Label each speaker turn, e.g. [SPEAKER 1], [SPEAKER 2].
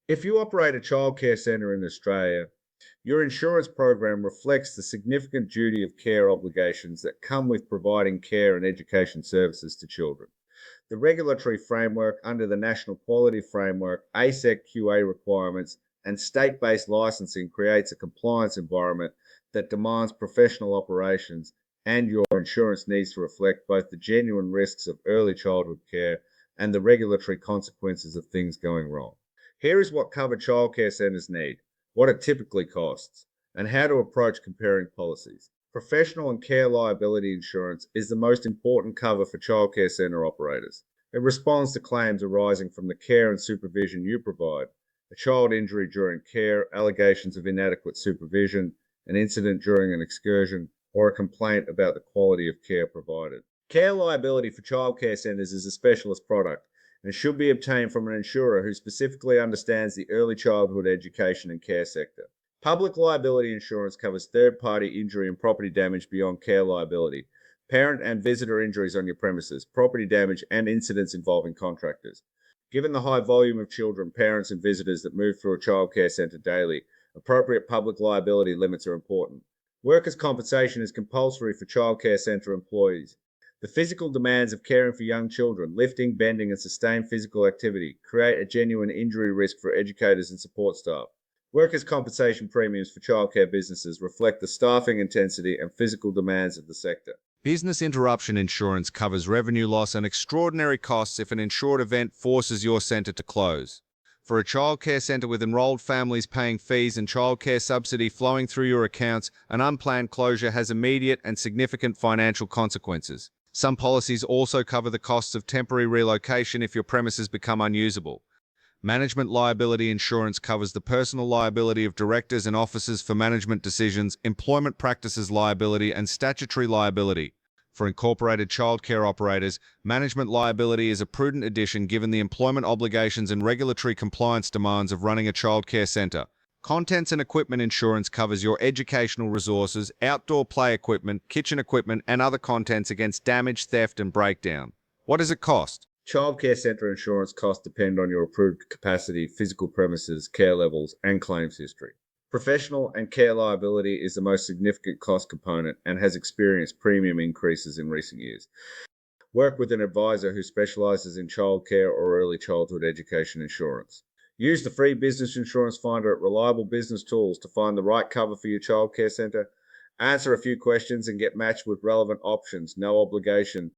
[SPEAKER 1] If you operate a childcare centre in Australia, your insurance program reflects the significant duty of care obligations that come with providing care and education services to children. The regulatory framework under the National Quality Framework, ASEC QA requirements, and state based licensing creates a compliance environment that demands professional operations, and your insurance needs to reflect both the genuine risks of early childhood care and the regulatory consequences of things going wrong. Here is what covered childcare centres need, what it typically costs, and how to approach comparing policies. Professional and care liability insurance is the most important cover for childcare centre operators. It responds to claims arising from the care and supervision you provide, a child injury during care, allegations of inadequate supervision, an incident during an excursion, or a complaint about the quality of care provided. Care liability for childcare centres is a specialist product and should be obtained from an insurer who specifically understands the early childhood education and care sector. Public liability insurance covers third-party injury and property damage beyond care liability, parent and visitor injuries on your premises, property damage, and incidents involving contractors. Given the high volume of children, parents, and visitors that move through a childcare centre daily, appropriate public liability limits are important. Workers' compensation is compulsory for childcare centre employees. The physical demands of caring for young children, lifting, bending, and sustained physical activity, create a genuine injury risk for educators and support staff. Workers' compensation premiums for childcare businesses reflect the staffing intensity and physical demands of the sector.
[SPEAKER 2] Business interruption insurance covers revenue loss and extraordinary costs if an insured event forces your centre to close. For a childcare centre with enrolled families paying fees and childcare subsidy flowing through your accounts, an unplanned closure has immediate and significant financial consequences. Some policies also cover the costs of temporary relocation if your premises become unusable. Management liability insurance covers the personal liability of directors and officers for management decisions, employment practices liability, and statutory liability. For incorporated childcare operators, management liability is a prudent addition given the employment obligations and regulatory compliance demands of running a childcare centre. Contents and equipment insurance covers your educational resources, outdoor play equipment, kitchen equipment, and other contents against damage, theft, and breakdown. What does it cost?
[SPEAKER 1] Childcare centre insurance costs depend on your approved capacity, physical premises, care levels, and claims history. Professional and care liability is the most significant cost component and has experienced premium increases in recent years. Work with an advisor who specialises in childcare or early childhood education insurance. Use the free business insurance finder at Reliable Business Tools to find the right cover for your childcare centre. Answer a few questions and get matched with relevant options, no obligation,